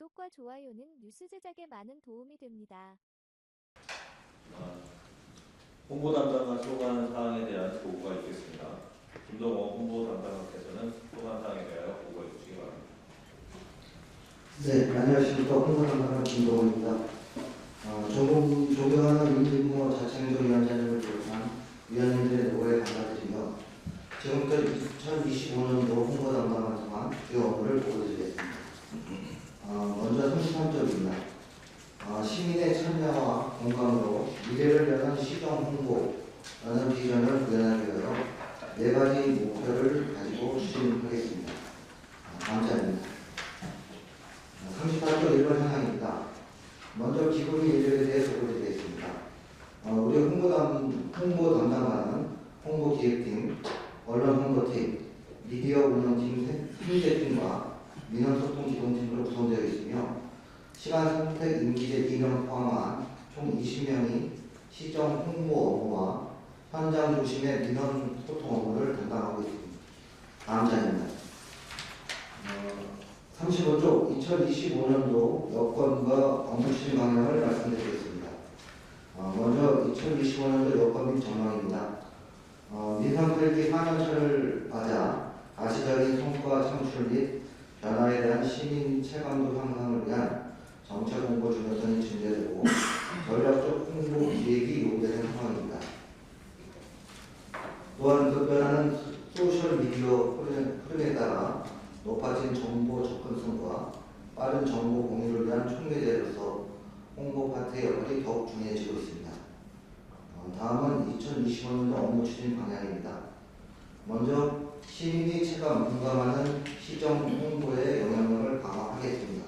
구독과 좋아요는 뉴스 제작에 많은 도움이 됩니다. 홍보 담당과 소관 사항에 대한 보고가 있겠습니다. 김동호 홍보 담당관께서는 소관 사항에 대하여 보고해 주시기 바랍니다. 네, 안녕하십니까. 홍보 담당관 김동호입니다. 존경하는 임진모 자치행정위원장님을 비롯한 위원님들의 노고에 감사드리며 지금부터 2025년도 홍보 담당을 통한 주요 업무를 보고드리겠습니다. 먼저 33쪽입니다. 시민의 참여와 공감으로 미래를 여는 시정 홍보라는 비전을 구현하기 위하여 4가지 목표를 가지고 추진하겠습니다. 다음 자입니다. 38조 1번 현황입니다. 먼저 기본 예제에 대해 보고드리겠습니다. 우리 홍보 담당관은 홍보기획팀, 언론홍보팀, 미디어 운영팀 3개팀과 민원소통기동팀으로 구성되어 있으며 시간 선택 임기제 2명 포함한 총 20명이 시정 홍보 업무와 현장 중심의 민원 소통 업무를 담당하고 있습니다. 다음 장입니다. 35쪽 2025년도 여건과 업무 추진 방향을 말씀드리겠습니다. 먼저 2025년도 여건 및 전망입니다. 민선 8기 4년차를 맞아 가시적인 성과 창출 및 변화에 대한 시민 체감도 향상을 위한 정책 홍보 중요성이 증대되고 전략적 홍보 기획이 요구되는 상황입니다. 또한 급변하는 소셜미디어 흐름에 따라 높아진 정보 접근성과 빠른 정보 공유를 위한 촉매제로서 홍보 파트의 역할이 더욱 중요해지고 있습니다. 다음은 2025년도 업무 추진 방향입니다. 먼저 시민이 체감, 공감하는 시정 홍보의 영향력을 강화하겠습니다.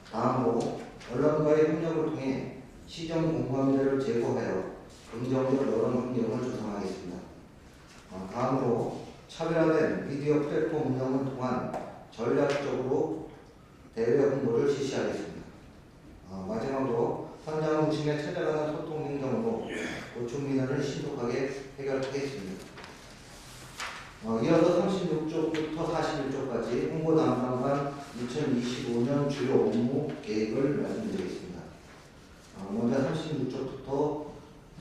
다음으로 언론과의 협력을 통해 시정 공감대를 제고하여 긍정적 여론 환경을 조성하겠습니다. 다음으로 차별화된 미디어 플랫폼 운영을 통한 전략적으로 대외 홍보를 실시하겠습니다. 마지막으로 현장 중심에 찾아가는 소통 행정으로 고충 민원을 신속하게 해결하겠습니다. 이어서 36쪽부터 41쪽까지 홍보 담당관 2025년 주요 업무 계획을 말씀드리겠습니다. 먼저 36쪽부터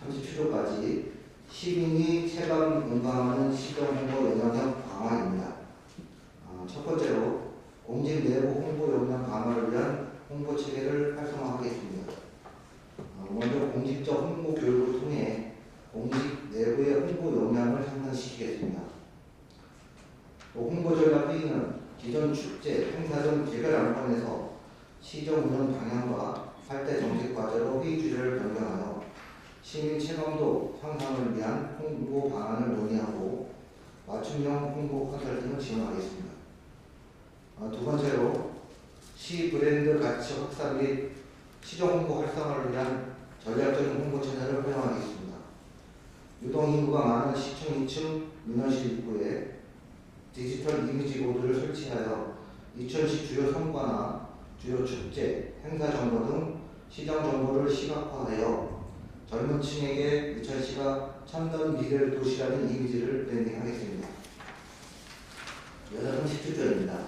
37쪽까지 시민이 체감 공감하는 시정 홍보 영향력 강화입니다. 첫 번째로 공직 내부 홍보 역량 강화를 위한 홍보 체계를 활성화하겠습니다. 먼저 공직적 홍보 교육을 통해 공직 내부의 홍보 역량을 향상시키겠습니다. 또 홍보 전략 회의는 기존 축제, 행사 등 개별 안건에서 시정 운영 방향과 할대 정책 과제로 회의 주제를 변경하여 시민 체감도 향상을 위한 홍보 방안을 논의하고 맞춤형 홍보 컨설팅을 지원하겠습니다. 두 번째로 시 브랜드 가치 확산 및 시정 홍보 활성화를 위한 전략적인 홍보 채널을 활용하겠습니다. 유동 인구가 많은 시청 2층 민원실 입구에 디지털 이미지 보드를 설치하여 이천시 주요 성과나 주요 축제, 행사 정보 등 시정 정보를 시각화하여 젊은 층에게 이천시가 첨단 미래 도시라는 이미지를 브랜딩하겠습니다. 여자분 17조입니다.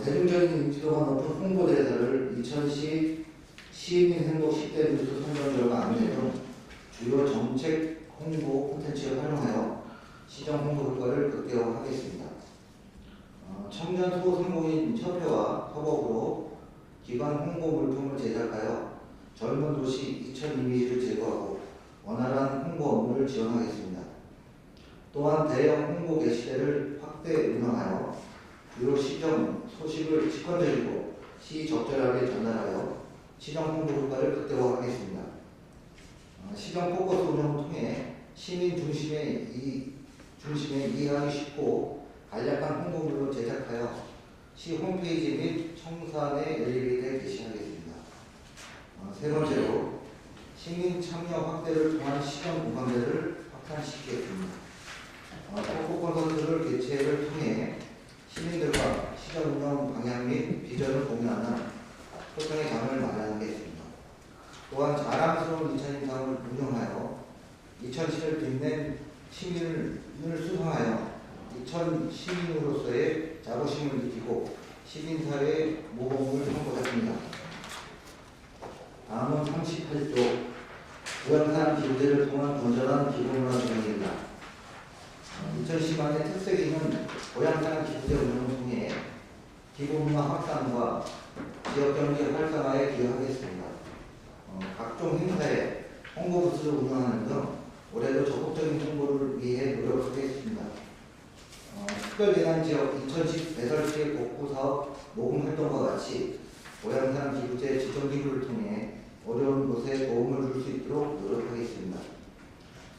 대중적인 인지도가 높은 홍보대사를 이천시 시민 행복 10대 뉴스 선정 결과 안내 등 주요 정책 홍보 콘텐츠를 활용하여 시정 홍보 효과를 극대화하겠습니다. 청년 소상공인 협회와 협업으로 기관 홍보 물품을 제작하여 젊은 도시 이천 이미지를 제거하고 원활한 홍보 업무를 지원하겠습니다. 또한 대형 홍보 게시대를 확대 운영하여 주요 시정 소식을 직관적이고 시적절하게 전달하여 시정 홍보 효과를 극대화하겠습니다. 시정 포커스 운영을 통해 시민 중심의 이해하기 쉽고 간략한 홍보물로 제작하여 시 홈페이지 및 청산의 엘리베이터에 게시하겠습니다. 세 번째로 시민 참여 확대를 통한 시정 공감대를 확산시키겠습니다. 홍보 콘서트를 개최를 통해 시민들과 시정 운영 방향 및 비전을 공유하는 소통의 장을 마련하겠습니다. 또한 자랑스러운 이천인상을 운영하여 이천시를 빛낸 시민을 수상하여 이천 시민으로서의 자부심을 느끼고 시민사회 모범을 선포했습니다. 다음은 38조 고향산 기부제를 통한 건전한 기부문화 운영입니다. 2010년의 특색이 있는 고향산 기부제 운영을 통해 기부문화 확산과 지역경제 활성화에 기여하겠습니다. 각종 행사에 홍보 부스를 운영하는 등 올해도 적극적인 홍보를 위해 노력하겠습니다. 특별재난 지역 2010 배설지역 복구 사업 모금 활동과 같이 고향산 기부제 지정 기부를 통해 어려운 곳에 도움을 줄 수 있도록 노력하겠습니다.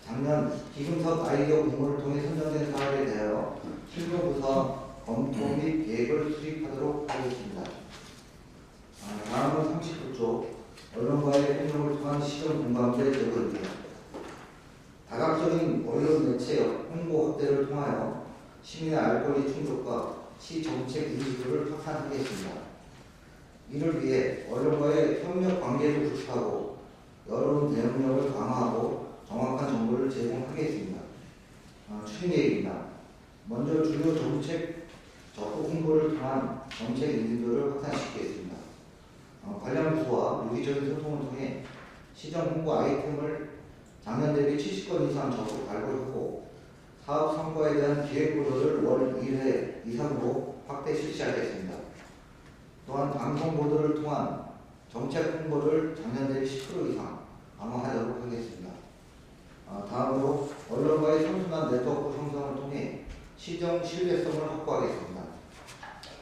작년 기금사업 아이디어 공모를 통해 선정된 사업에 대하여 실무부서 검토 및 계획을 수립하도록 하겠습니다. 다음은 39조 언론과의 협력을 통한 시정 공감대 제고입니다. 다각적인 언론 매체 홍보 확대를 통하여 시민의 알 권리 충족과 시정책 인지도를 확산하겠습니다. 이를 위해 언론과의 협력 관계를 구축하고 여론 대응력을 강화하고 정확한 정보를 제공하겠습니다. 추진 계획입니다. 먼저 주요 정책 적극 홍보를 통한 정책 인지도를 확산시키겠습니다. 관련 부서와 유기적인 소통을 통해 시정 홍보 아이템을 작년 대비 70건 이상 적극 발굴하고 사업 성과에 대한 기획 보도를 월 1회 이상으로 확대 실시하겠습니다. 또한 방송 보도를 통한 정책 홍보를 작년 대비 10% 이상 강화하도록 하겠습니다. 다음으로 언론과의 선순환 네트워크 형성을 통해 시정 신뢰성을 확보하겠습니다.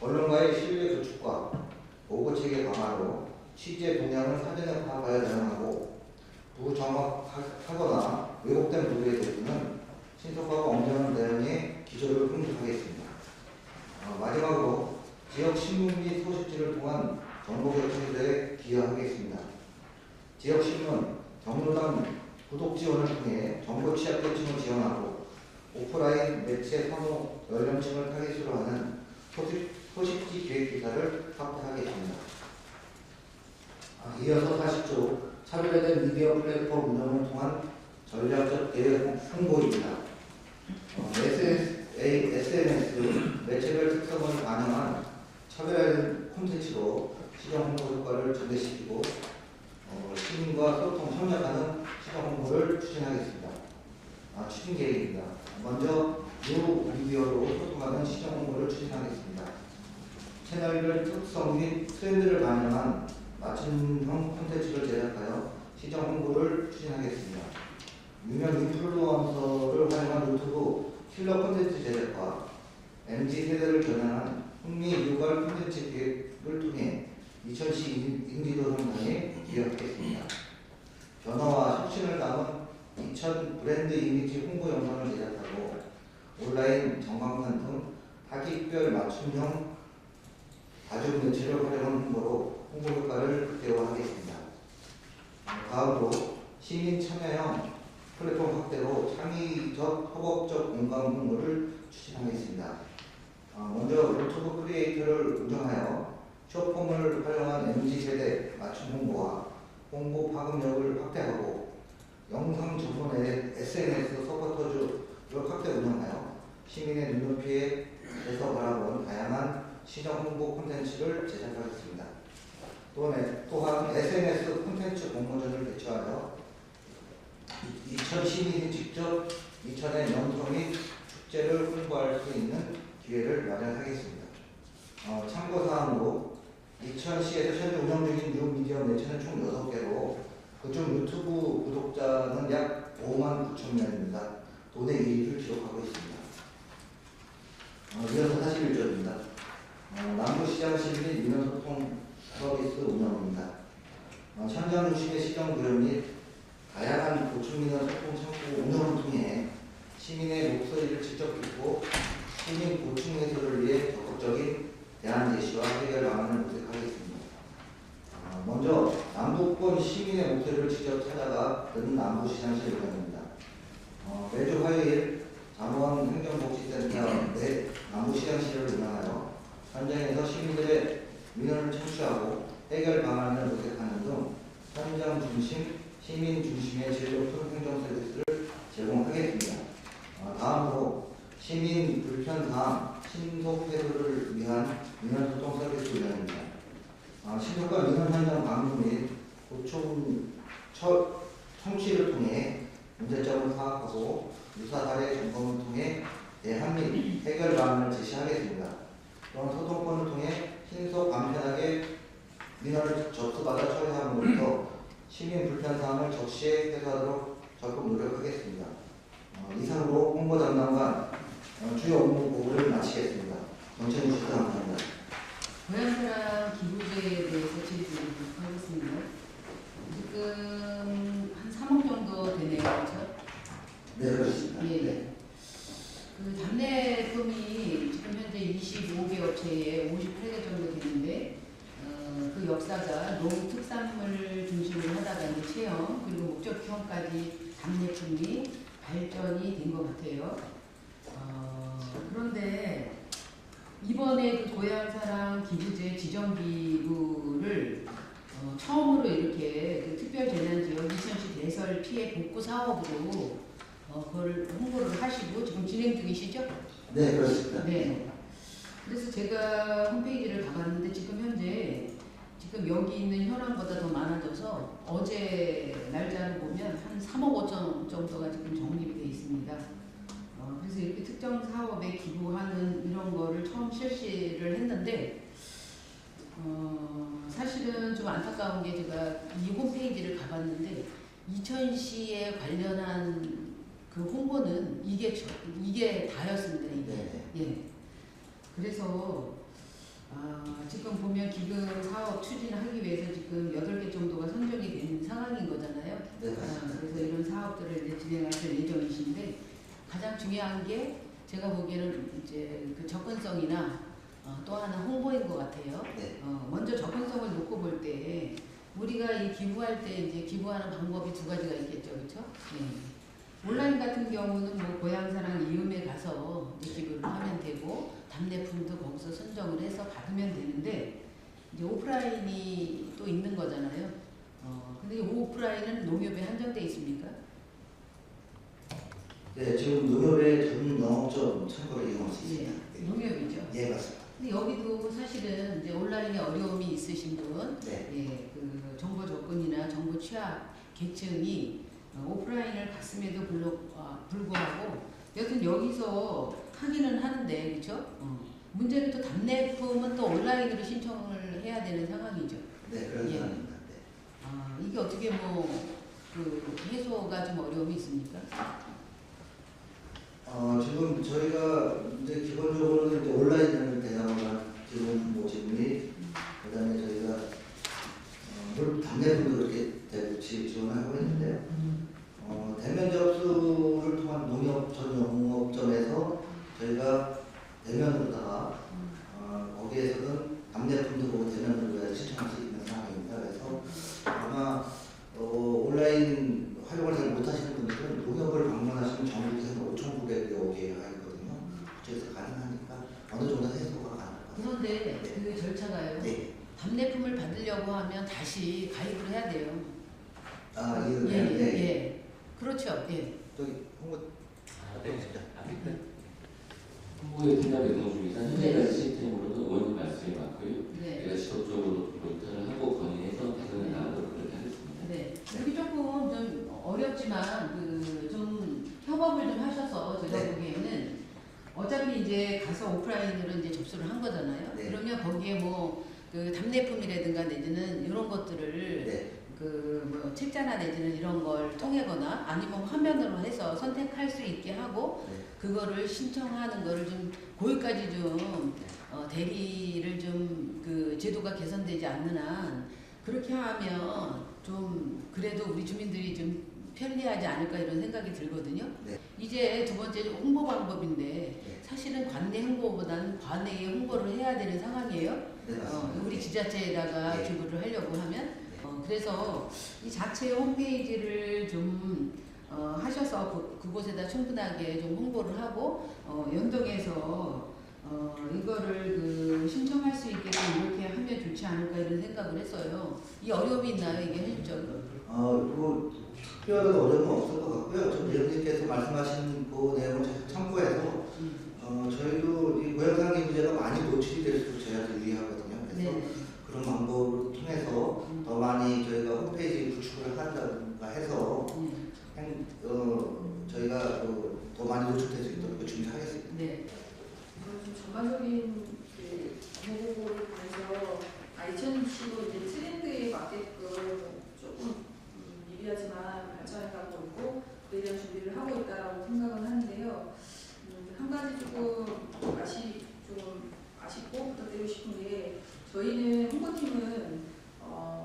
언론과의 신뢰 구축과 보고체계 강화로 취재 동향을 사전에 파악하여 대응하고 부정확하거나 왜곡된 보도에 대해서는 신속하고 엄정한 대응의 기조를 형성하겠습니다. 마지막으로 지역 신문 및 소식지를 통한 정보 개통에 기여하겠습니다. 지역 신문, 경로당 구독 지원을 통해 정보 취약계층을 지원하고 오프라인 매체 선호 연령층을 타깃으로 하는 소식지 기획 기사를 확대하겠습니다. 이어서 40조 차별화된 미디어 플랫폼 운영을 통한 전략적 대외 홍보입니다. SNS 매체별 특성을 반영한 차별화된 콘텐츠로 시정 홍보 효과를 증대시키고 시민과 소통 협력하는 시정 홍보를 추진하겠습니다. 추진 계획입니다. 먼저 뉴미디어로 소통하는 시정 홍보를 추진하겠습니다. 채널별 특성 및 트렌드를 반영한 맞춤형 콘텐츠를 제작하여 시정 홍보를 추진하겠습니다. 유명 인플루언서를 활용한 유튜브 킬러 콘텐츠 제작과 MZ세대를 겨냥한 흥미 유발 콘텐츠 기획을 통해 2010 인지도 향상에 기여하겠습니다. 변화와 혁신을 담은 2000 브랜드 이미지 홍보 영상을 제작하고 온라인 전광판 등 타깃별 맞춤형 다중 매체를 활용한 홍보로 홍보 효과를 극대화하겠습니다. 다음으로 시민 참여형 플랫폼 확대로 창의적, 협업적 공감 홍보를 추진하겠습니다. 먼저 유튜브 크리에이터를 운영하여 쇼폼을 활용한 MZ세대 맞춤 홍보와 홍보 파급력을 확대하고 영상 전문의 SNS 서포터즈를 확대 운영하여 시민의 눈높이에서 바라본 다양한 시정 홍보 콘텐츠를 제작하겠습니다. 또한 SNS 콘텐츠 공모전을 개최하여 2000 시민이 직접 이천의 명소 및 축제를 홍보할 수 있는 기회를 마련하겠습니다. 참고사항으로 이천시에서 현재 운영 중인 뉴미디어 매체는 총 6개로 그중 유튜브 구독자는 약 5만 9천 명입니다. 도내 1위를 기록하고 있습니다. 이어서 41조입니다. 남부시장실 및 민원소통 서비스 운영입니다. 현장 중심의 시정구현 및 다양한 고충민원 소통 창구 운영을 통해 시민의 목소리를 직접 듣고 시민 고충 해소를 위해 적극적인 대안 제시와 해결 방안을 모색하겠습니다. 먼저 남부권 시민의 목소리를 직접 찾아가 듣는 남부시장실 운영입니다. 매주 화요일 잠원 행정복지센터 내 남부시장실을 운영하여 현장에서 시민들의 민원을 청취하고 해결 방안을 모색하는 등 현장 중심, 시민 중심의 질 높은 행정 서비스를 제공하겠습니다. 다음으로 시민 불편사항 신속 해소를 위한 민원소통 서비스 운영입니다. 신속과 민원 현장 방문 및 고충 청취를 통해 문제점을 파악하고 유사 사례 점검을 통해 대안 및 해결 방안을 제시하겠습니다. 또한 소통권을 통해 신속 간편하게 민원을 접수받아 처리함으로써 시민 불편사항을 적시에 해소하도록 적극 노력하겠습니다. 이상으로 홍보 담당관 주요 업무 보고를 마치겠습니다. 정천희 주사 감사합니다. 고향사랑 기부제에 대해서 질의드리도록 하겠습니다. 지금 한 3억 정도 되네요, 그렇죠? 네, 그렇습니다. 예. 네. 그 답례금이 지금 현재 25개 업체에 58개 정도 되는데 그 역사가 농특산물 중심으로 하다가 이제 체험 그리고 목적형까지 답례품이 발전이 된 것 같아요. 그런데 이번에 그 고향사랑 기부제 지정기부를 처음으로 이렇게 그 특별재난지역 이천시 대설 피해 복구 사업으로 그걸 홍보를 하시고 지금 진행 중이시죠? 네, 그렇습니다. 네. 그래서 제가 홈페이지를 가봤는데 지금 현재 지금 여기 있는 현황보다 더 많아져서 어제 날짜를 보면 한 3억 5천 정도가 지금 적립이 되어 있습니다. 그래서 이렇게 특정 사업에 기부하는 이런 거를 처음 실시를 했는데 사실은 좀 안타까운 게 제가 이 홈페이지를 가봤는데 이천시에 관련한 그 홍보는 이게 다였습니다. 이게. 네. 예. 그래서 지금 보면 기금 사업 추진하기 위해서 지금 8개 정도가 선정이 된 상황인 거잖아요. 네, 맞습니다. 그래서 이런 사업들을 이제 진행하실 예정이신데 가장 중요한 게 제가 보기에는 이제 그 접근성이나 또 하나 홍보인 것 같아요. 네. 먼저 접근성을 놓고 볼 때 우리가 이 기부할 때 이제 기부하는 방법이 두 가지가 있겠죠, 그렇죠? 네. 온라인 같은 경우는 뭐 고향사랑 이음에 가서 이제 기부를 하면 되고 답례품도 거기서 선정을 해서 받으면 되는데 이제 오프라인이 또 있는 거잖아요. 근데 이 오프라인은 농협에 한정돼 있습니까? 네, 지금 농협의 전 영업점 참고를 이용할 수 있습니다. 예, 농협이죠. 예, 맞습니다. 근데 여기도 사실은 이제 온라인에 어려움이 있으신 분, 네. 예, 그 정보 접근이나 정보 취약 계층이 오프라인을 갔음에도 불구하고 여튼 여기서 하기는 하는데 그렇죠? 문제는 또 답례품은 또 온라인으로 신청을 해야 되는 상황이죠. 네, 그런 예. 상황입니다. 네. 이게 어떻게 그 해소가 좀 어려움이 있습니까? 지금 저희가 이제 기본적으로는 이제 온라인을 대상으로 한 지원 모집 및 그다음에 저희가 물론 답례금도 그렇게 대부치 지원하고 있는데요. 대면 접수를 통한 농협 전 영업점에서 저희가 대면으로다가 거기에서는 답례품도 보고 대면으로 신청할 수 있는 상황입니다. 그래서 아마 온라인 활용을 잘 못하시는 분들은 농협을 방문하시면 전국에서 5,900여 개가 있거든요. 그래서 가능하니까 어느 정도 해소가 가능할 것 같습니다. 그런데 네. 그 절차가요. 네. 답례품을 받으려고 하면 다시 가입을 해야 돼요. 이거 예. 그렇죠. 예. 저기 홍보 네. 홍보에 팀장 내동 중이사 현재까지 시스템으로는 원인 발생이 많고요. 네. 제가 지속적으로 모니터를 하고 건의해서 개선해 나가도록 그렇게 하겠습니다. 네. 여기 조금 좀 어렵지만 좀 협업을 좀 하셔서 제가 네. 보기에는 어차피 이제 가서 오프라인으로 이제 접수를 한 거잖아요. 네. 그러면 거기에 그 답례품이라든가 내지는 이런 것들을 네. 책자나 내지는 이런 걸 통해거나 아니면 화면으로 해서 선택할 수 있게 하고 네. 그거를 신청하는 거를 좀 거기까지 좀 대리를 좀 그 제도가 개선되지 않는 한 그렇게 하면 좀 그래도 우리 주민들이 좀 편리하지 않을까 이런 생각이 들거든요. 네. 이제 두 번째 홍보 방법인데 네. 사실은 관내 홍보보다는 관내에 홍보를 해야 되는 상황이에요. 네, 맞습니다. 우리 지자체에다가 네. 기부를 하려고 하면 그래서 이 자체 홈페이지를 좀 하셔서 그곳에다 충분하게 좀 홍보를 하고 연동해서 이거를 신청할 수 있게끔 이렇게 하면 좋지 않을까 이런 생각을 했어요. 이 어려움이 있나요, 이게 현실적으로? 특별한 어려움은 없을 것 같고요. 좀 예수님께서 말씀하신 그 내용을 참고해서 저희도 이 고향상의 문제가 많이 노출이 될수록 저희한테 유리하거든요. 그래서 네. 그런 방법을 통해서 더 많이 저희가 홈페이지 구축을 한다든가 해서 저희가 더 많이 노출될 수 있도록 준비하겠습니다. 네. 저는 좀 전반적인 그 정보보고를 보면서 2015 이제 트렌드에 맞게끔 조금 미비하지만 발전해가고 있고 그에 대한 준비를 하고 있다라고 생각은 하는데요. 한 가지 조금 아쉽고 부탁드리고 싶은 게 저희는 홍보팀은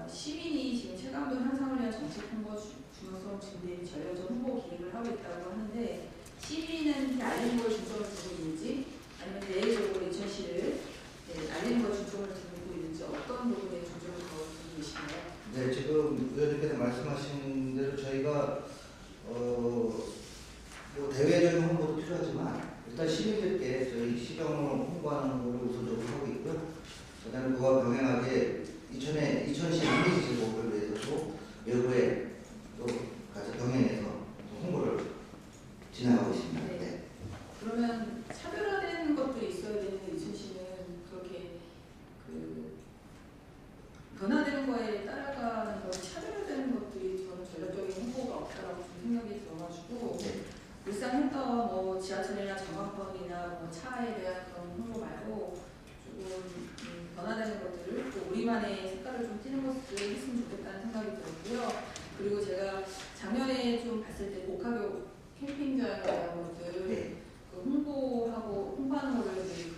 시민이 지금 체감도 향상을 위한 정책 홍보 중요성 증대인 전략적 홍보 기획을 하고 있다고 하는데 시민한테 알리는 걸 중점을 두고 있는지 아니면 대외적으로 인천시를 알리는 걸 중점을 두고 있는지 어떤 부분에 중점을 더 두고 계시나요? 네, 지금 의원님께서 말씀하신 대로 저희가 뭐 대외적인 홍보도 필요하지만 일단 시민들께 저희 시정을 홍보하는 것을 우선적으로 하고 있고요. 그다음에 그와 병행하게 이천시 이미지 제고를 위해서도 외부에 또 같이 병행해서 홍보를 진행하고 있습니다. 네. 네. 그러면 차별화된 것들이 있어야 되는데 인천시는 그렇게 그 변화되는 거에 따라가는 거 차별화되는 것들이 저는 전략적인 홍보가 없다라고 좀 생각이 들어가지고 네. 일상 했던 뭐 지하철이나 전광판이나 뭐 차에 대한 그런 홍보 말고 조금 변화되는 것들을 또 우리만의 색깔을 좀 띠는 것을 했으면 좋겠다는 생각이 들었고요. 그리고 제가 작년에 좀 봤을 때 복합교 캠핑장에 대한 것들 네. 그 홍보하는 거를 이제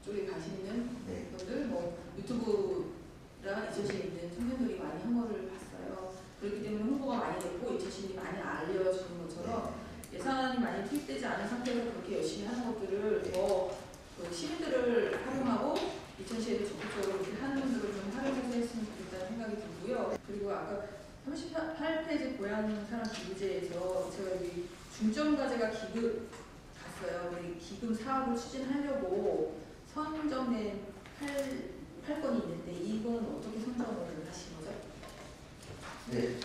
그쪽에 가시는 네. 분들 뭐 유튜브랑 이천시에 있는 청년들이 많이 한 거를 봤어요. 그렇기 때문에 홍보가 많이 됐고 이천시에 많이 알려주는 것처럼 예산이 많이 투입되지 않은 상태에서 그렇게 열심히 하는 것들을 더 그 시민들을 활용하고 이천시에도 적극적으로 이렇게 하는 분들을 좀 활용해서 했으면 좋겠다는 생각이 들고요. 그리고 아까 38페이지 고향사랑 기부제에서 제가 여기 중점과제가 갔어요. 우리 기금 사업을 추진하려고 선정된 8건이 있는데 이건 어떻게 선정을 하신 거죠? 네.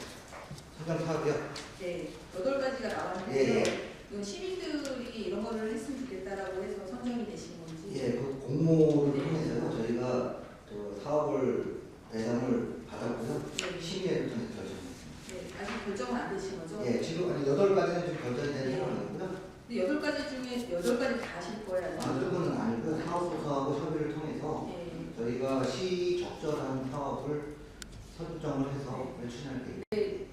선정 사업이요. 네, 8가지가 나왔는데요. 예. 이건 시민들이 이런 거를 했으면 좋겠다라고 해서 선정이 되신 건지. 예, 그 공모를 통해서요. 저희가 또 사업을 대상을 받았고요. 네. 심의를 통해서 결정했습니다. 네, 아직 결정은 안 되신 거죠? 예, 지금 8가지는 지금 결정이 된 네. 상황이고요. 근데 8가지 중에 8가지 다 하실 거예요? 그건 아니고 사업부서하고 협의를 통해서 네. 저희가 시적절한 사업을 선정을 해서 추진할 계획입니다.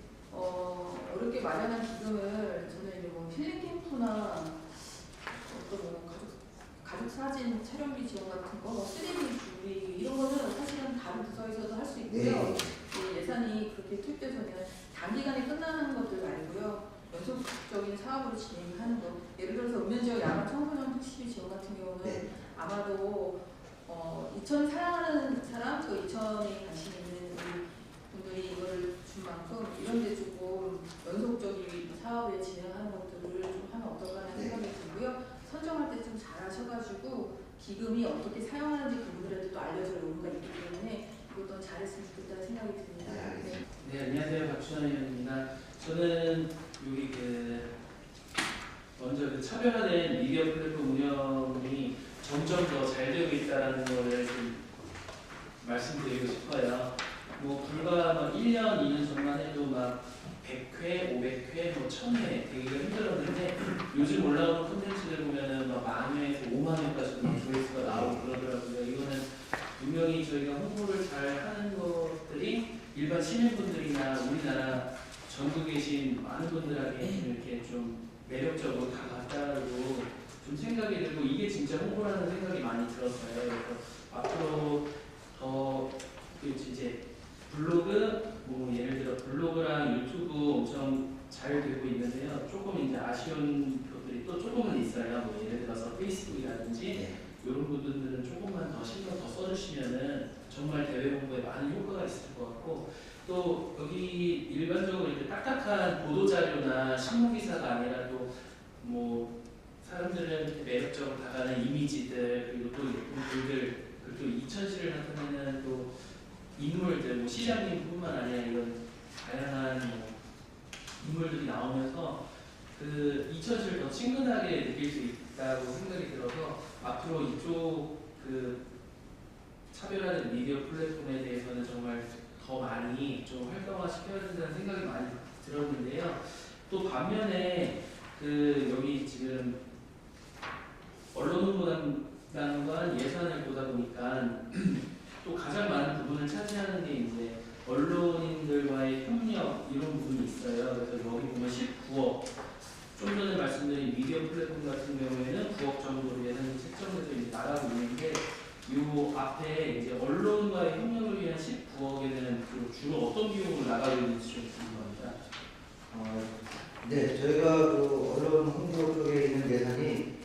어렵게 마련한 기금을 저는 이제 뭐 힐링 캠프나 어떤 뭐 가족 사진 촬영비 지원 같은 거, 3D 준비 이런 거는 사실은 다른 부서에서도 할 수 있고요. 네. 이 예산이 그렇게 투입돼서는 단기간에 끝나는 것들 말고요. 연속적인 사업으로 진행하는 것. 예를 들어서 읍면지역 야간 청소년 택시비 지원 같은 경우는 네. 아마도 이천 사랑하는 사람, 또 이천에 관심 있는 우리 분들이 이거를 준 만큼 이런 데 조금 연속적인 사업에 진행하는 것들을 좀 하면 어떨까 하는 생각이 들고요. 선정할 때 좀 잘 하셔가지고 기금이 어떻게 사용하는지 그분들한테 또 알려줄 의무가 있기 때문에 이것도 잘했으면 좋겠다는 생각이 듭니다. 네, 알겠습니다. 네, 안녕하세요. 박준환 의원입니다. 저는 여기 먼저 차별화된 미디어 플랫폼 운영이 점점 더 잘 되고 있다는 거를 좀 말씀드리고 싶어요. 뭐 불과 1년, 2년 전만 해도 막 100회, 500회, 뭐 1000회 되기가 힘들었는데 요즘 올라오는 콘텐츠들 보면은 막 10,000회에서 50,000회까지 조회수가 나오고 그러더라고요. 이거는 분명히 저희가 홍보를 잘 하는 것들이 일반 시민분들이나 우리나라 전국에 계신 많은 분들에게 이렇게 좀 매력적으로 다가갔다고 좀 생각이 들고 이게 진짜 홍보라는 생각이 많이 들었어요. 그래서 앞으로 더 이제 블로그, 뭐 예를 들어 블로그랑 유튜브 엄청 잘 되고 있는데요. 조금 이제 아쉬운 것들이 또 조금은 있어요. 뭐 예를 들어서 페이스북이라든지 네. 이런 부분들은 조금만 더 신경 더 써주시면은 정말 대외 홍보에 많은 효과가 있을 것 같고 또 여기 일반적으로 이렇게 딱딱한 보도 자료나 신문 기사가 아니라 또 뭐 사람들은 매력적으로 다가가는 이미지들 그리고 또 예쁜 글들 그리고 또 이천시를 나타내는 또 인물들 뭐 시장님뿐만 아니라 이런 다양한 뭐 인물들이 나오면서 그 이천시를 더 친근하게 느낄 수 있다고 생각이 들어서 앞으로 이쪽 그 차별화된 미디어 플랫폼에 대해서는 정말 더 많이 좀 활성화시켜야 된다는 생각이 많이 들었는데요. 또 반면에 그 여기 지금 언론홍보단과 예산을 보다 보니까 또 가장 많은 부분을 차지하는 게 이제 언론인들과의 협력 이런 부분이 있어요. 그래서 여기 보면 19억, 좀 전에 말씀드린 미디어 플랫폼 같은 경우에는 9억 정도로 예산이 책정돼서 이제 나가고 있는데 이 앞에 이제 언론과의 협력을 위한 19억에는 주로 어떤 비용으로 나가고 있는지 좀 궁금합니다. 네, 저희가 그 언론 홍보 쪽에 있는 예산이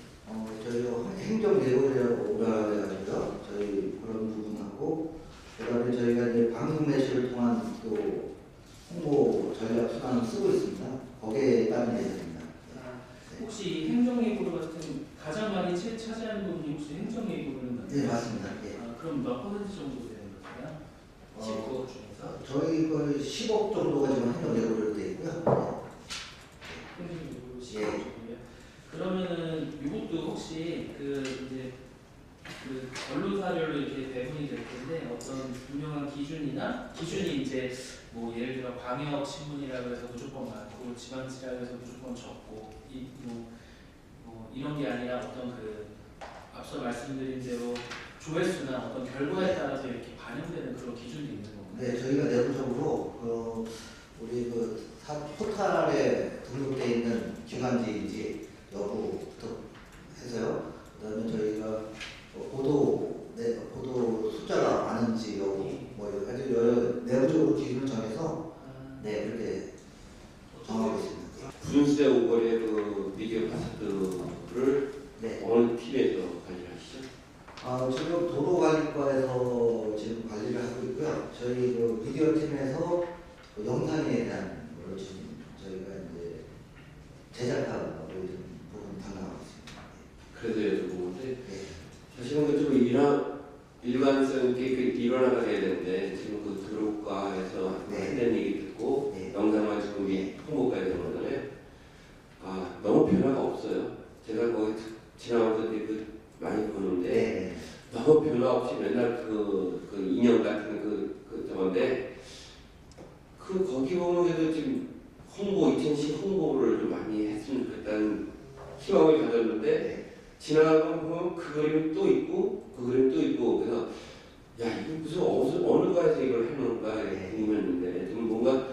저희가 행정 내고라고 해가지고 저희 그런 부분하고 그다음에 저희가 이제 방송 매체를 통한 또 홍보 전략 수단을 쓰고 있습니다. 거기에 따른 예산입니다. 혹시 행정예고 같은 가장 많이 차지하는 부분이 혹시 행정예고는 맞나요? 네, 맞습니다. 예. 그럼 몇 퍼센트 정도 되는 거예요? 19억 중에서? 저희 거의 10억 정도가 지금 행정 내고로 되어 있고요. 행정예고 10억 예. 정도요? 그러면은 이것도 혹시 그 이제 그 언론사별로 이렇게 배분이 될 텐데 어떤 분명한 기준이 이제 뭐 예를 들어 광역 신문이라고 해서 무조건 많고 지방지라고 해서 무조건 적고 이런 게 아니라 어떤 그 앞서 말씀드린 대로 조회수나 어떤 결과에 따라서 이렇게 반영되는 그런 기준이 있는 거군요. 네, 저희가 내부적으로 우리 그 포털에 등록되어 있는 기관지인지 여부부터 해서요. 그다음에 저희가 보도 숫자가 많은지 여부 뭐 여러 가지 내부적으로 기준을 정해서 네 그렇게 정하고 있습니다. 구dun시대 오거리의 그 미디어 파스트를 네. 어느 팀에서 관리하시죠? 지금 도로관리과에서 지금 관리를 하고 있고요. 저희 그 미디어 팀에서 그 영상에 대한 걸 지금 저희가 이제 제작하고 이런 부분 담당하고 있습니다. 그래서 여쭤보는데 네. 사실은 그좀 일관성 있게 일원화가 돼야 되는데 지금 그 도로과에서 네. 한다는 얘기 듣고 네. 영상만 지금 홍보가 되는 거잖아요. 너무 변화가 없어요. 제가 거기 지나가면서 많이 보는데 네. 너무 변화 없이 맨날 그 인형 같은 저건데 거기 보면 그래도 지금 2010 홍보를 좀 많이 했으면 좋겠다는 희망을 가졌는데 네. 지나가면 보면 그 그림이 또 있고 그 그림이 또 있고 그래서 야 이거 무슨 어느 과에서 이걸 해놓은가 궁금했는데 좀 뭔가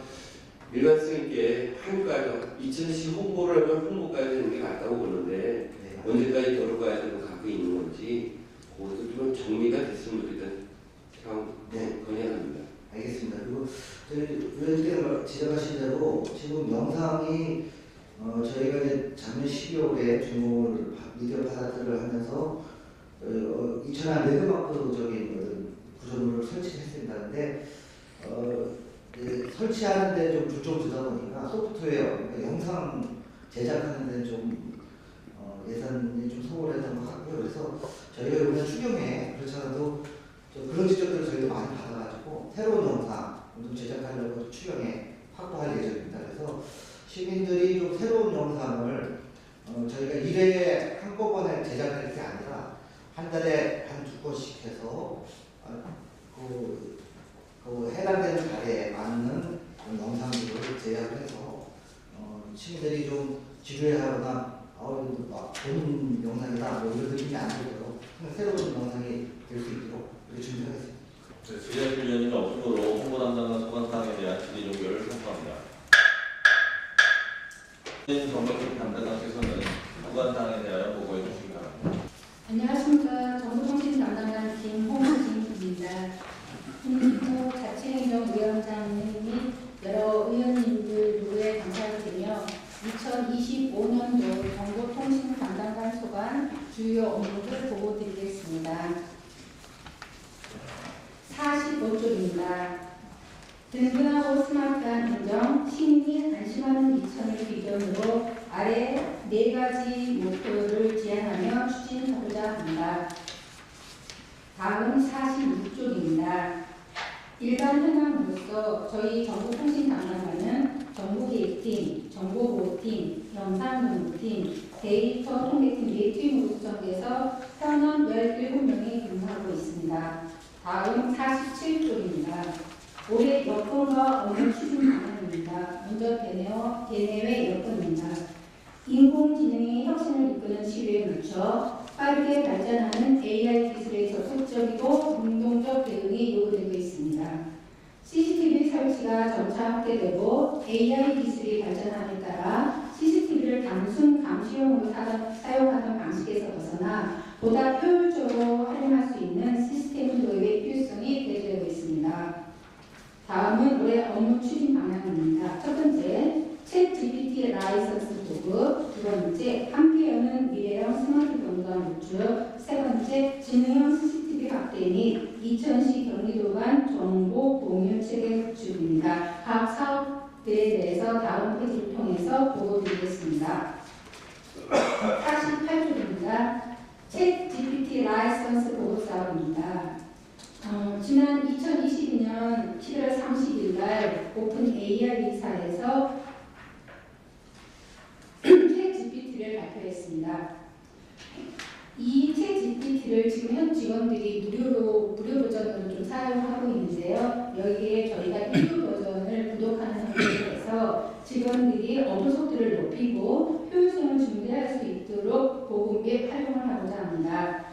일관성 있게 하니까 2010 홍보를 하면 홍보까지 되는 게 맞다고 보는데 네. 언제까지 도로과에서 갖고 있는 건지 그것도 좀 정리가 됐으면 좋겠다는 생각 건의합니다. 알겠습니다. 그리고 저희 의원님께서 지적하신 대로 지금 영상이 저희가 이제 작년 12월에 주목을 미디어 파트를 하면서 2000안 매드마크적인 구조물을 설치했습니다. 근데 설치하는데 좀 중점을 두다 보니까 소프트웨어, 그러니까 영상 제작하는 데는 좀 예산이 좀 소홀했던 것 같고요. 그래서 저희가 이번에 추경에 그렇지 않아도 그런 지적들을 저희도 많이 받아가지고 새로운 영상 좀 제작하려고 추경에 확보할 예정입니다. 그래서 시민들이 좀 새로운 영상을 저희가 1회에 한꺼번에 제작할 게 아니라 한 달에 한두 건씩 해서 그 해당되는 달에 맞는 영상들을 제작해서 시민들이 좀 지루해하거나 막 보는 영상이다 뭐 이런 느낌이 안 들도록 새로운 영상이 될 수 있도록 이렇게 준비하겠습니다. 지자체 위원회는 없으므로 홍보 담당과 소관사항에 대한 질의 종결을 선포합니다. 정보통 담당관께서는 소관사항에 대하여 보고해 주시기 바랍니다. 안녕하십니까. 정보통신 담당관 김홍진입니다. 홍진호 자치행정위원장님 및 여러 의원님들 누구에 감사드리며 2025년도 정보통신 담당관 소관 주요 업무를 보고드리겠습니다. 45쪽입니다. 든든하고 스마트한 행정, 시민이 안심하는 이천을 기점으로 아래 4가지 목표를 지향하며 추진하고자 합니다. 다음 46쪽입니다. 일반 현황으로서 저희 정보통신 담당관은 정보계획팀, 정보보호팀, 영상농구팀, 데이터 통계팀 팀으로 구성돼서 현원 17명이 근무하고 있습니다. 다음 47쪽입니다. 올해 여건과 업무 추진 방향입니다. 먼저 대내외 여건입니다. 인공지능이 혁신을 이끄는 시대에 맞춰 빠르게 발전하는 AI 기술에 적극적이고 능동적 대응이 요구되고 있습니다. CCTV 설치가 점차 확대되고 AI 기술이 발전함에 따라 CCTV를 단순 감시용으로 사용하는 방식에서 벗어나 보다 효율적으로 활용할 수 있는 시스템 도입의 필요성이 대두되고 있습니다. 다음은 올해 업무 추진 방향입니다. 첫 번째, 챗 GPT 라이선스 보급. 두 번째, 함께 여는 미래형 스마트 경관 구축. 세 번째, 지능형 CCTV 확대 및 이천시 경기도 간 정보 공유 체계 구축입니다. 각 사업들에 대해서 다음 페이지를 통해서 보고드리겠습니다. 48쪽입니다. 챗 GPT 라이선스 보급 사업입니다. 지난 2022년 7월 30일 날 오픈 AI사에서 챗 GPT를 발표했습니다. 이 챗 GPT를 지금 현 직원들이 무료 버전으로 좀 사용하고 있는데요. 여기에 저희가 1부 버전을 구독하는 상태에서 직원들이 업무 속도를 높이고 효율성을 준비할 수 있도록 보급 및 활용을 하고자 합니다.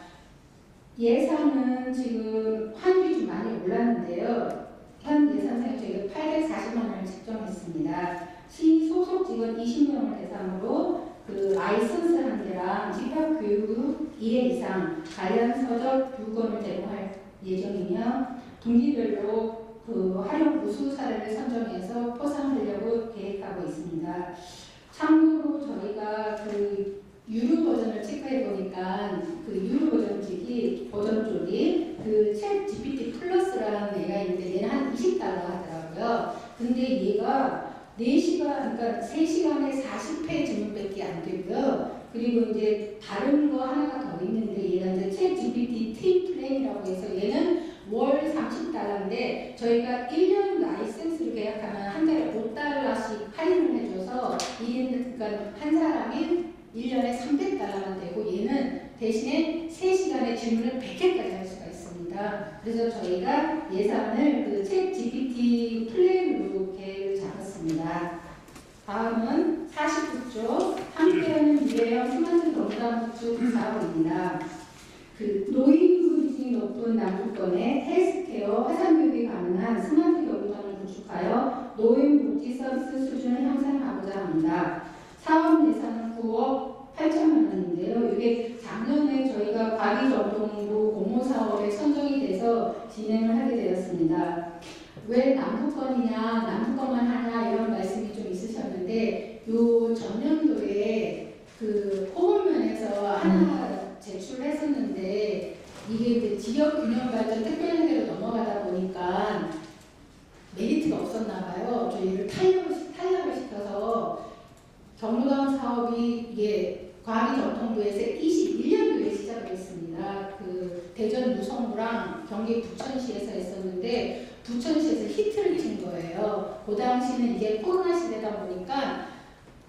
예산은 지금 환율이 좀 많이 올랐는데요. 현 예산상에 저희가 840만 원을 책정했습니다. 시 소속 직원 20명을 대상으로 그 라이선스 한 개랑 집합 교육 2회 이상 관련 서적 2권을 제공할 예정이며 분기별로 그 활용 우수 사례를 선정해서 포상하려고 계획하고 있습니다. 참고로 저희가 그 유료 버전을 체크해 보니까 그 유료 버전 쪽이 그 챗 GPT 플러스라는 애가 있는데 얘는 한 $20 하더라고요. 근데 얘가 4시간, 그러니까 3시간에 40회 질문밖에 안 되고요. 그리고 이제 다른 거 하나가 더 있는데 얘가 이제 챗 GPT 팀 플랜이라고 해서 얘는 월 $30인데 저희가 1년 라이센스를 계약하면 한 달에 $5씩 할인을 해줘서 그러니까 한 사람이 1년에 $300만 되고 얘는 대신에 3시간의 질문을 100개까지 할 수가 있습니다. 그래서 저희가 예산을 그 챗 GPT 플랜으로 계획을 잡았습니다. 다음은 49쪽 함께하는 미래형 스마트 경관 구축 사업입니다. 그 노인구직이 높은 남부권에 헬스케어, 화상교육이 가능한 스마트 경관을 구축하여 노인복지 서비스 수준을 향상하고자 합니다. 사업 예산은 9억 8천만 원인데요. 이게 작년에 저희가 과기정통부 공모사업에 선정이 돼서 진행을 하게 되었습니다. 왜 남부권이냐, 남부권만 하냐 이런 말씀이 좀 있으셨는데 요 전년도에 그 호불면에서 하나 제출했었는데 이게 이제 지역균형발전 특별회계로 넘어가다 보니까 메리트가 없었나 봐요. 저희를 탈락을 시켜서 경로당 사업이 이게 과기정통부에서 21년도에 시작을 했습니다. 그 대전 무성부랑 경기 부천시에서 했었는데 부천시에서 히트를 친 거예요. 그 당시는 이게 코로나 시대다 보니까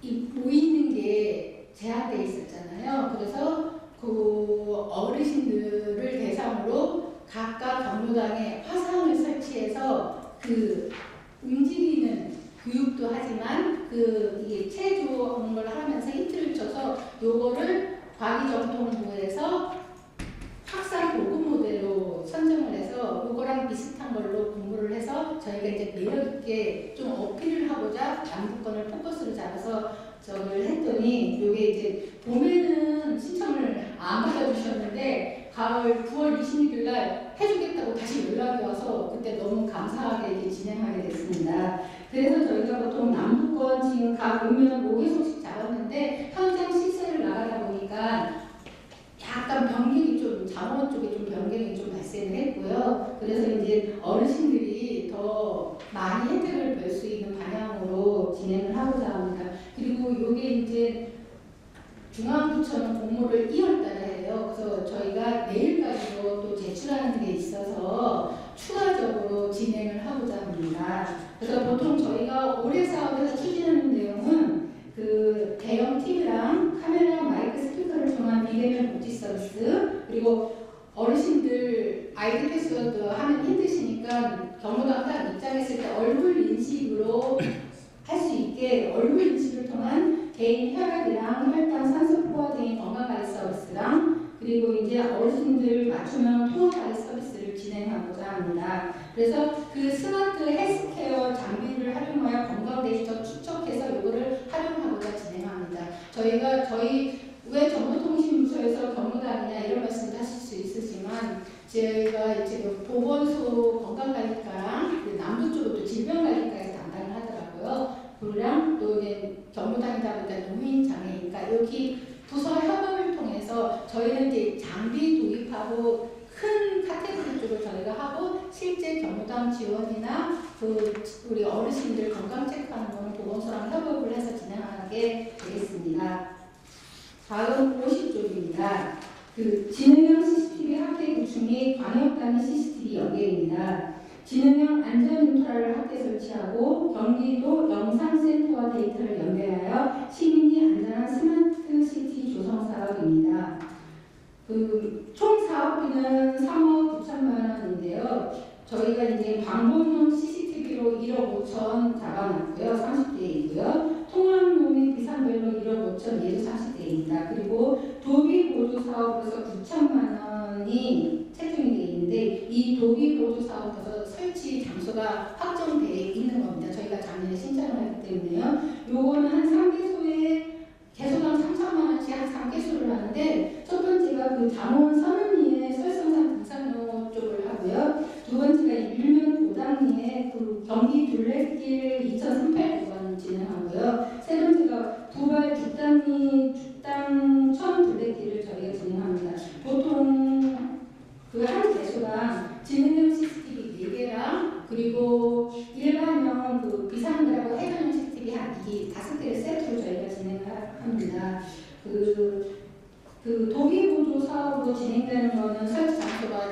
이 모이는 게 제한돼 있었잖아요. 그래서 그 어르신들을 대상으로 각각 경로당에 화상을 설치해서 그 움직이는 교육도 하지만 그 이게 체조하는 걸 하면서 히트를 쳐서 요거를 과기정통부에서 학사 고급 모델로 선정을 해서 그거랑 비슷한 걸로 공부를 해서 저희가 이제 매력 있게 좀 어필을 하고자 남부권을 포커스로 잡아서 저걸 했더니 요게 이제 봄에는 신청을 안 받아주셨는데 가을 9월 26일 날 해주겠다고 다시 연락이 와서 그때 너무 감사하게 이렇게 진행하게 됐습니다. 그래서 저희가 보통 남부권 지금 각 오면 5개소씩 잡았는데 현장 시세를 나가다 보니까 약간 변경이 좀 장원 쪽에 좀 변경이 좀 발생을 했고요. 그래서 이제 어르신들이 더 많이 혜택을 볼 수 있는 방향으로 진행을 하고자 합니다. 그리고 이게 이제 중앙부처는 공모를 2월달에 해요. 그래서 저희가 내일까지도 또 제출하는 게 있어서 추가적으로 진행을 하고자 합니다. 그래서 보통 저희가 올해 사업에서 추진하는 내용은 그 대형 TV랑 카메라 그리고 어르신들 아이디 패스워드 하면 힘드시니까 경로당장 입장했을 때 얼굴 인식으로 할 수 있게 얼굴 인식을 통한 개인 혈압이랑 혈당, 산소 포화 등의 건강관리 서비스랑 그리고 이제 어르신들 맞춤형 통합관리 서비스를 진행하고자 합니다. 그래서 그 스마트 헬스케어 장비를 활용하여 건강 데이터 추적해서 이거를 활용하고자 진행합니다. 저희 왜 정보통신부서에서 경로당이냐 이런 말씀도 하실 수 있으지만 저희가 이제 그 보건소 건강관리과랑 그 남부 쪽으로 질병관리과에서 담당을 하더라고요. 그랑 또 이제 경로당이다 보니까 노인장애인과 여기 부서 협업을 통해서 저희는 이제 장비 도입하고 큰 카테고리 쪽을 저희가 하고 실제 경로당 지원이나 그 우리 어르신들 건강 체크하는 거는 보건소랑 협업을 해서 진행하게 되겠습니다. 다음 50쪽입니다. 그 지능형 CCTV 학계 구축 및 광역 단위 CCTV 연계입니다. 지능형 안전 인프라를 학계 설치하고 경기도 영상센터와 데이터를 연결하여 시민이 안전한 스마트 시티 조성 사업입니다. 총 사업비는 3억 9천만 원인데요. 저희가 이제 방법용 CCTV로 1억 5천 잡아놨고요. 30대이고요. 통합용 및 비상별로 1억 5천 예도 40대입니다. 그리고 도비 보조 사업으로서 9천만 원이 책정이 되어 있는데 이 도비 보조 사업에서 설치 장소가 확정되어 있는 겁니다. 저희가 작년에 신청을 했기 때문에요. 요거는 한 3개소에 개소당 3천만 원씩 한 3개소를 하는데 첫 번째가 그 잠원 선음리의 설성산 등산로 쪽을 하고요. 두 번째가 일면 고당리의 그 경기 둘레길 2,380번 진행하고요. 세 번째가 두발 죽당 천 둘레길을 저희가 진행합니다. 보통 그 한 개소당 지능형 CCTV 4개랑 그리고 일반형 그 비상들하고 해전형 CCTV 한 5개를 세트로 저희가 진행을 합니다. 그 도비보조 사업으로 진행되는 거는 설치 장소가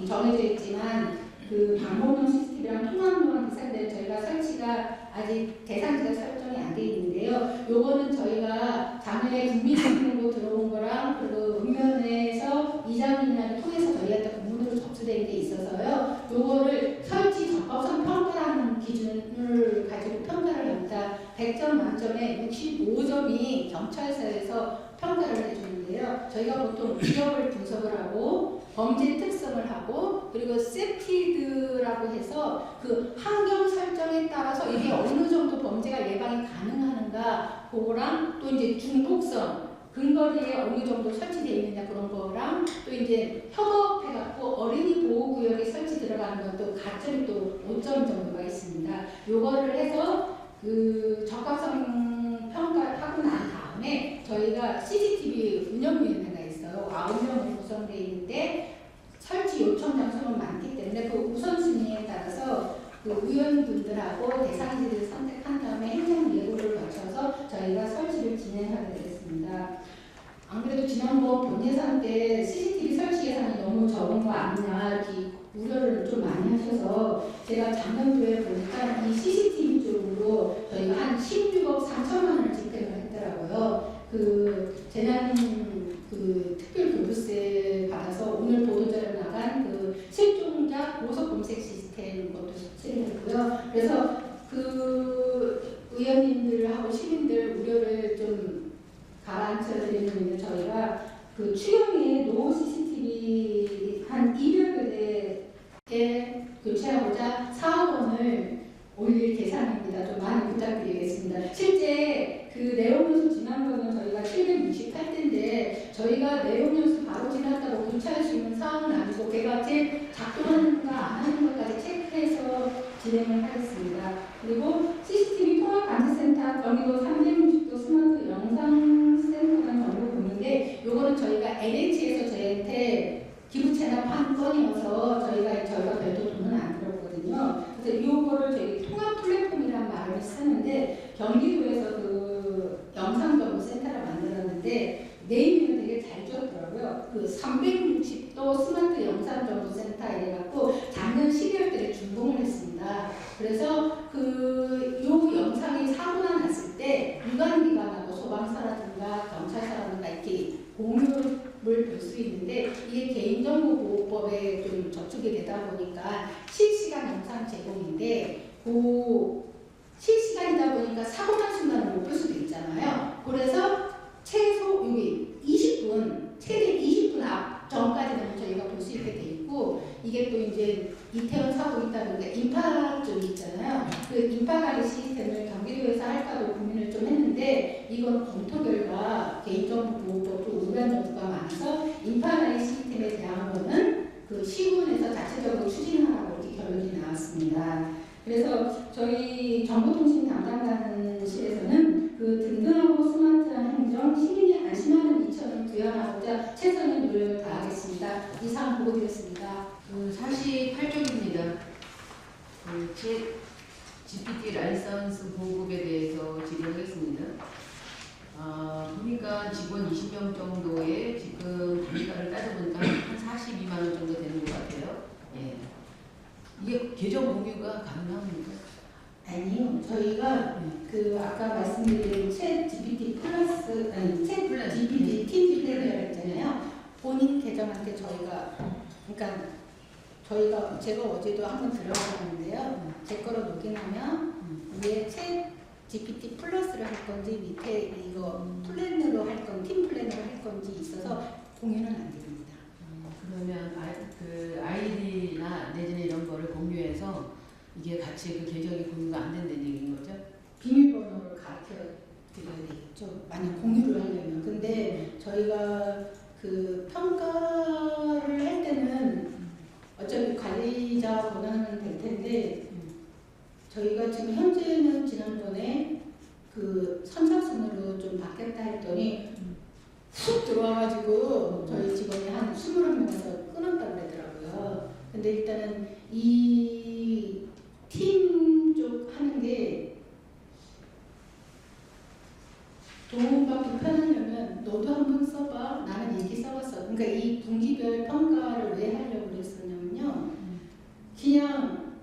정해져 있지만 그 방법용 CCTV랑 통합용한 비상대 저희가 설치가 아직 대상지가 설정이 안 돼 있는데요. 요거는 저희가 작년에 국민정보 들어온 거랑 그리고 읍면에서 이장님이랑 통해서 저희한테 공문으로 접수된 게 있어서요. 요거를 설치 적합성 평가라는 기준을 가지고 평가를 합니다. 100점 만점에 65점이 경찰서에서 평가를 해주는데요. 저희가 보통 기업을 분석을 하고 범죄 특성을 하고 그리고 세티드라고 해서 그 환경 설정에 따라서 이게 어느 정도 범죄가 예방이 가능한가 그거랑 또 이제 중독성 근거리에 어느 정도 설치되어 있느냐 그런 거랑 또 이제 협업해갖고 어린이 보호구역에 설치 들어가는 것도 가점이 또 5점 정도가 있습니다. 요거를 해서 그 적합성 평가하고 난 다음에 저희가 CCTV 운영위원회가 있어요. 9명으로 구성되어 있는데 설치 요청 장소는 많기 때문에 그 우선순위에 따라서 그 의원분들하고 대상지를 선택한 다음에 행정 예고를 거쳐서 저희가 설치를 진행하게 되겠습니다. 안 그래도 지난번 본예산 때 CCTV 설치 예산이 너무 적은 거 아니냐 이렇게 우려를 좀 많이 하셔서 제가 작년도에 보니까 이 CCTV 쪽으로 저희가 한 16억 3천만 원을 집행을 했더라고요. 그 재난 그 특별 교부세 받아서 오늘 보도자료 나간 그 실종자 고속 검색 시스템 것도 실행했고요. 그래서 그 의원님들하고 시민들 우려를 좀 가라앉혀 드리는 의미로 저희가 그 추경의 노 CCTV 한 200여 대에 교체하고자 4억 원을 올릴 계산입니다. 좀 많이 부탁드리겠습니다. 실제 그 내용연수 지난번은 저희가 768대인데 저희가 내용연수 바로 지났다고 교체할 수 있는 사항은 아니고 개각제 작동하는가 안 하는 것까지 체크해서 진행을 하겠습니다. 그리고 CCTV 통합감시센터 경기도 360도 스마트 영상센터라는 정보가 있는데 요거는 저희가 NH에서 저희한테 기부채납 한 건이어서 저희가 별도 돈은 안 들었거든요. 그래서 이거를 저희 통합 플랫폼이라는 말을 쓰는데 경기도에서 그 영상정보센터를 만들었는데 네이밍을 되게 잘 지었더라고요. 그 360도 스마트 영상정보센터 이래갖고 작년 12월 달에 준공을 했습니다. 그래서 요 영상이 사고가 났을 때 유관기관하고 소방서라든가 경찰서라든가 이렇게 공유를 볼 수 있는데 접촉이 되다 보니까 실시간 영상 제공인데 그 실시간이다 보니까 사고 난 순간을 못 볼 수도 있잖아요. 그래서 최소 여기 20분, 최대 20분 앞 전까지는 저희가 볼 수 있게 돼 있고, 이게 또 이제 이태원 사고 있다 보니까 인파 쪽이 있잖아요. 그 인파 관리 시스템을 경기도에서 할까도 고민을 좀 했는데, 이건 검토 결과 개인정보보호법도 위반 여부가 많아서 인파 관리 시스템에 대한 거는 그 시군에서 자체적으로 추진하라고 이렇게 결론이 나왔습니다. 그래서 저희 정보통신 담당관실에서는 그 든든하고 스마트한 행정, 시민이 안심하는 이천을 구현하고자 최선의 노력을 다하겠습니다. 이상 보고드렸습니다. 48쪽입니다. 그 GPT 라이선스 보급에 대해서 질의하겠습니다. 보니까 직원 20명 정도의 지금 단가를 따져보니까 한 42만 원 정도 되는 것 같아요. 예. 이게 계정 공유가 가능합니까? 아니요, 저희가 그 아까 말씀드린 챗 GPT 플러스, 아니 챗 GPT 팀 플랜을 했잖아요. 본인 계정한테 저희가, 그러니까 저희가 제가 어제도 한번 들어가봤는데요. 제 거로 로그인하면 위에 챗 GPT 플러스를 할 건지 밑에 이거 플랜으로 할 건지 팀 플랜으로 할 건지 있어서 공유는 안 됩니다. 그러면 그 아이디나 내지는 이런 거를 공유해서 이게 같이 그 계정이 공유가 안 된다는 얘기인 거죠? 비밀번호를 가르쳐 드려야 되겠죠. 만약 공유를 하려면. 근데 저희가 그 평가를 할 때는 어차피 관리자 권한은 될 텐데, 저희가 지금 현재는 지난번에 그 선착순으로 좀 바뀌었다 했더니 훅 들어와가지고 저희 직원이 한 21명에서 끊었다고 그러더라고요. 근데 일단은 이 팀 쪽 하는 게 도움받기 편하려면 너도 한번 써봐. 나는 이렇게 써봤어. 그러니까 이 분기별 평가를 왜 하려고 그랬었냐면요. 그냥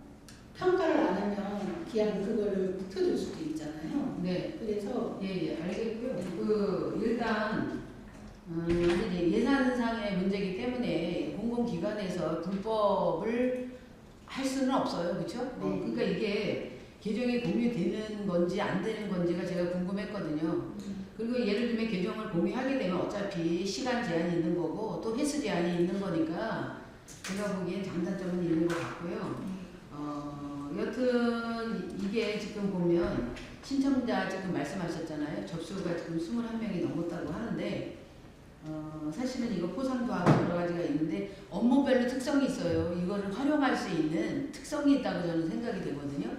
평가를 안 하면 그냥 그거를 묵혀둘 수도 있잖아요. 네. 그래서 예, 알겠고요. 일단 이제 예산상의 문제이기 때문에 공공기관에서 불법을 할 수는 없어요, 그렇죠? 네. 그러니까 이게 계정이 공유되는 건지 안 되는 건지가 제가 궁금했거든요. 그리고 예를 들면 계정을 공유하게 되면 어차피 시간 제한이 있는 거고 또 횟수 제한이 있는 거니까 제가 보기엔 장단점은 있는 것 같고요. 여튼 이게 지금 보면 신청자 지금 말씀하셨잖아요. 접수가 지금 21명이 넘었다고 하는데 사실은 이거 포상도 하고 여러 가지가 있는데 업무별로 특성이 있어요. 이거를 활용할 수 있는 특성이 있다고 저는 생각이 되거든요.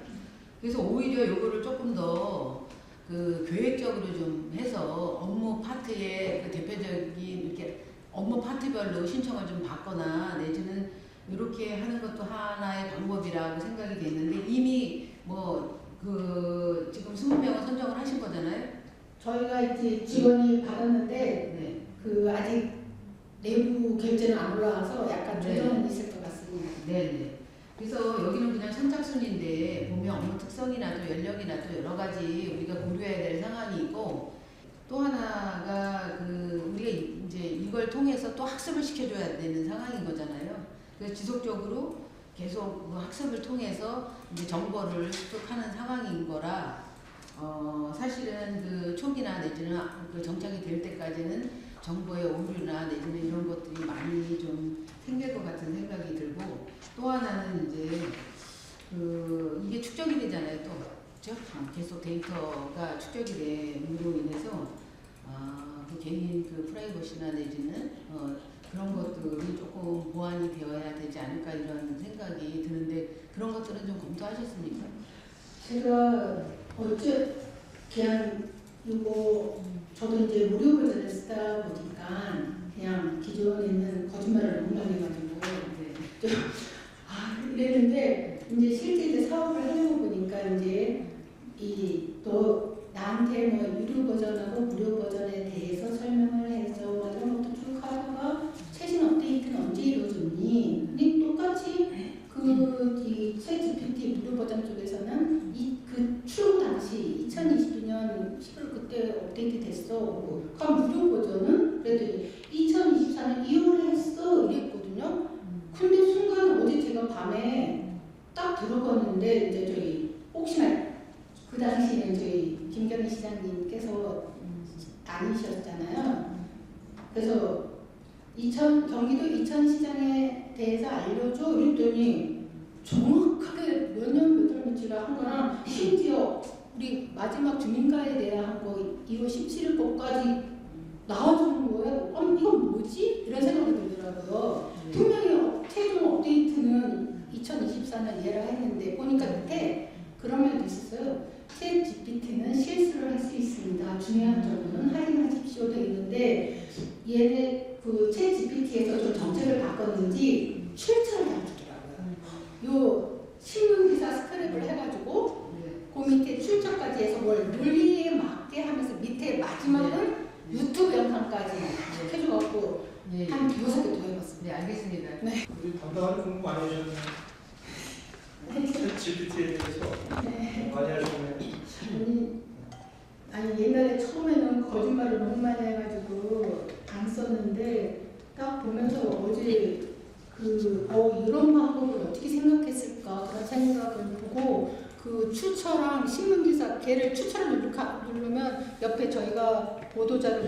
그래서 오히려 이거를 조금 더 그 계획적으로 좀 해서 업무 파트에 그 대표적인 이렇게 업무 파트별로 신청을 좀 받거나 내지는 이렇게 하는 것도 하나의 방법이라고 생각이 됐는데 이미 뭐 그 지금 20명을 선정을 하신 거잖아요. 저희가 이제 지원이 받았는데 네. 그 아직 내부 결제는 안 올라와서 약간 네. 조정은 있을 것 같습니다. 네. 그래서 여기는 그냥 선착순인데 보면 업무 특성이나 또 연령이나 또 여러 가지 우리가 고려해야 될 상황이 있고 또 하나가 그 우리가 이제 이걸 통해서 또 학습을 시켜줘야 되는 상황인 거잖아요. 그래서 지속적으로 계속 그 학습을 통해서 이제 정보를 습득하는 상황인 거라 사실은 그 초기나 내지는 그 정착이 될 때까지는 정보의 오류나 내지는 이런 것들이 많이 좀 생길 것 같은 생각이 들고 또 하나는 이제 그 이게 축적이 되잖아요 또 그렇죠? 계속 데이터가 축적이 됨으로 인해서 그 개인 그 프라이버시나 내지는 그런 것들이 조금 보완이 되어야 되지 않을까 이런 생각이 드는데 그런 것들은 좀 검토하셨습니까? 제가 어째 그냥 이거 저도 이제 무료 버전을 쓰다 보니까 그냥 기존에 있는 거짓말을 너무 많이 해가지고 네. 이랬는데 이제 실제 이제 사업을 하려고 보니까 이제 또 나한테 뭐 유료 버전하고 무료 버전에 대해서 설명을 해서 뭐 이런 것도 쭉 하다가 최신 업데이트는 언제 이루어졌니? 근데 똑같이 이 챗GPT 무료 버전 쪽에서는 그 출고 당시 2022년 11월 그때 업데이트 됐어. 그럼 무료 버전은 그래도 2024년 2월에 했어 이랬거든요. 근데 순간 밤에 딱 들어갔는데 이제 저희 혹시나 그 당시에는 저희 김경희 시장님께서 아니셨잖아요. 그래서 경기도 이천시장에 대해서 알려줘 이랬더니 정확하게 몇 년 몇 월 며칠 한 거랑 심지어 우리 마지막 주민가에 대한 거 2월 17일 거까지 나와주는 거예요. 아니 이건 뭐지? 이런 생각이 들더라고요. 분명히 최종 업데이트는 2024년 예라 했는데 보니까 밑에 그런 말도 있었어요. 챗 GPT는 실수를 할 수 있습니다. 중요한 점은 확인하십시오 돼 있는데 얘네 그 챗 GPT에서 좀 정책을 바꿨는지 출처를 안 주더라고요. 요 신문기사 스크랩을 해가지고 그 밑에 출처까지 해서 뭘 논리에 맞게 하면서 밑에 마지막은 유튜브 영상까지 해줘갖고 네. 한 6개 더 해봤습니다. 네, 알겠습니다. 우리 담당하는 공부 많이 하셨네요. GPT에 대해서 많이 하셨네요. 아니 옛날에 처음에는 거짓말을 너무 많이 해가지고 안 썼는데 딱 보면서 어제 이런 방법을 어떻게 생각했을까 그런 생각을 보고 그 추천랑 신문기사 걔를 추천을 누르면 옆에 저희가 보도자료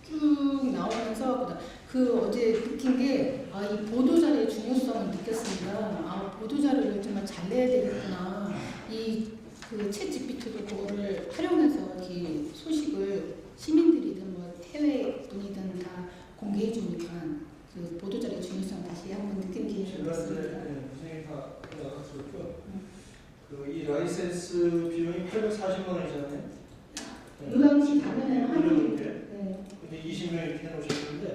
쭉 나오면서 그 어제 느낀 게 이 보도자료의 중요성을 느꼈습니다. 보도자료를 정말 잘 내야 되겠구나. 그 챗GPT도 그거를 활용해서 이렇게 소식을 시민들이든 뭐 해외 분이든 다 공개해 주니까 그 보도자료의 중요성 다시 한번 느낀 기회가 제가 있습니다. 선생님 다 나갔었죠. 이 라이센스 비용이 840만 원이잖아요. 유감시 가면은 무료인데. 네. 근데 20명 이렇게 해놓으셨는데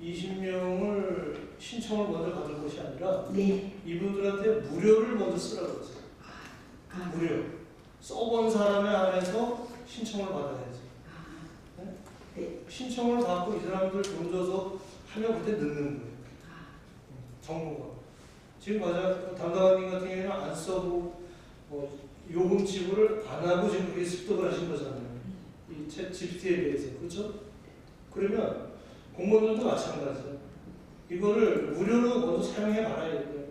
20명을 신청을 먼저 받을 것이 아니라 네. 이분들한테 무료를 먼저 쓰라고 그랬어요. 무료. 써본 사람에 한해서 신청을 받아야지. 네. 신청을 받고 이 사람들 돈 줘서 하면 그때 넣는 거예요. 정보가. 지금 맞아 담당관님 같은 경우에는 안 써고 요금 지불을 안 하고 지금 그렇게 습득을 하신 거잖아요. 이 챗 GPT에 대해서. 그렇죠? 그러면 공무원들도 마찬가지예요. 이거를 무료로 먼저 사용해 봐야 돼요.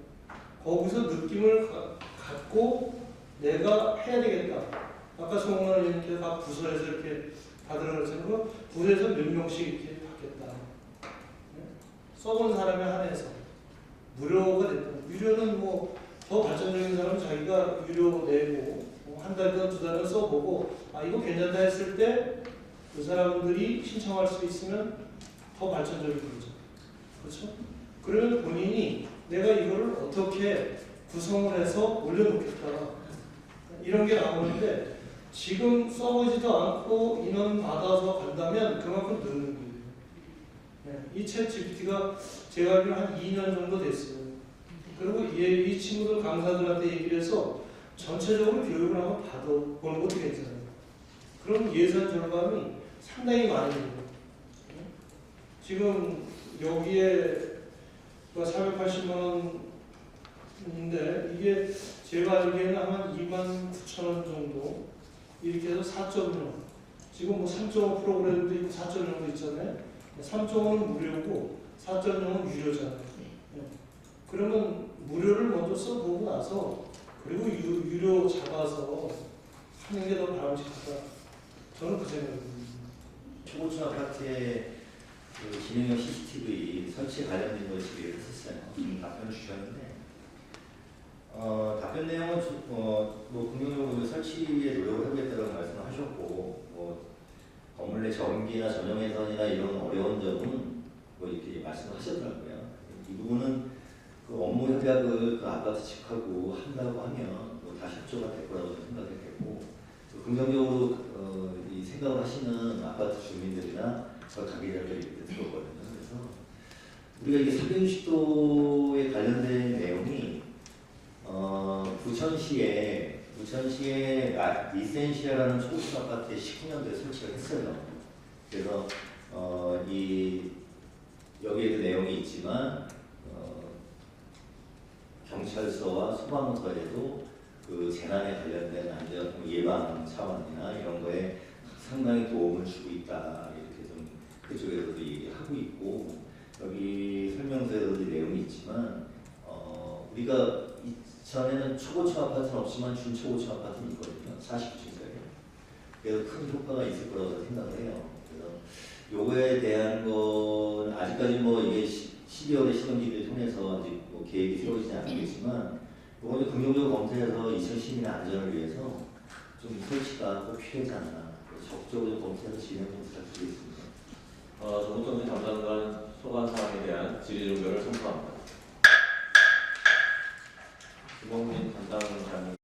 거기서 느낌을 갖고 내가 해야 되겠다. 아까 송원원 의원님께서 각 부서에서 이렇게 받으라고 그랬잖아요. 부서에서 몇 명씩 이렇게 받겠다. 써본 사람에 한해서 무료가 됐다. 유료는 뭐 더 발전적인 사람은 자기가 유료 내고 한 달이든 두 달이든 써보고 이거 괜찮다 했을 때 그 사람들이 신청할 수 있으면 더 발전적인 거죠. 그렇죠? 그러면 본인이 내가 이거를 어떻게 구성을 해서 올려놓겠다. 이런 게 나오는데 지금 써보지도 않고 인원 받아서 간다면 그만큼 느는 거예요. 이 챗 GPT가 제가 알기로 한 2년 정도 됐어요. 그리고 이 친구들 강사들한테 얘기를 해서 전체적으로 교육을 한번 받아보는 것도 괜찮아요. 그럼 예산 절감이 상당히 많이 돼요. 지금 여기에 480만 원인데 이게 제가 알기에는 한 29,000원 정도 이렇게 해서 4.0 지금 뭐 3.5 프로그램도 있고 4.0도 있잖아요. 3.5는 무료고 4.0은 유료잖아요. 그러면 무료를 먼저 써보고 나서 그리고 유료 잡아서 하는 게 더 바람직하다. 저는 그 생각입니다. 초고층 아파트에 그 기능형 CCTV 설치 관련된 걸 질의를 했었어요. 답변을 주셨는데 답변 내용은 뭐 긍정적으로 설치에 노력을 해보겠다는 말씀을 하셨고 뭐 건물 내 전기나 전용해선이나 이런 어려운 점은 뭐 이렇게 말씀을 하셨더라고요. 이 부분은 그 업무 협약을 그 아파트 측하고 한다고 하면 뭐 다 협조가 될 거라고 생각이 되고 긍정적으로 이 생각을 하시는 아파트 주민들이나 저 관계자들이 이렇게 들었거든요. 그래서 우리가 이게 360도에 관련된 내용이 부천시에 리센시아라는 초고층 아파트에 19년도에 설치를 했어요. 그래서 여기에도 내용이 있지만 경찰서와 소방서에도 그 재난에 관련된 안전 예방 차원이나 이런 거에 상당히 도움을 주고 있다. 이렇게 좀 그쪽에서도 얘기하고 있고 여기 설명서에도 내용이 있지만 그러니까 이전에는 초고층 아파트는 없지만 중초고층 아파트는 있거든요. 49층짜리. 그래서 큰 효과가 있을 거라고 생각을 해요. 그래서 요거에 대한 건 아직까지 뭐 이게 12월에 시정기를 통해서 아직 뭐 계획이 세워지지 않았겠지만 요거는 긍정적으로 검토해서 2000시민의 안전을 위해서 좀 설치가 꼭 필요하지 않나. 적극적으로 검토해서 진행 좀 부탁드리겠습니다. 정부정책 담당관 소관 사항에 대한 질의 종결을 선포합니다. 김홍민 담당자님.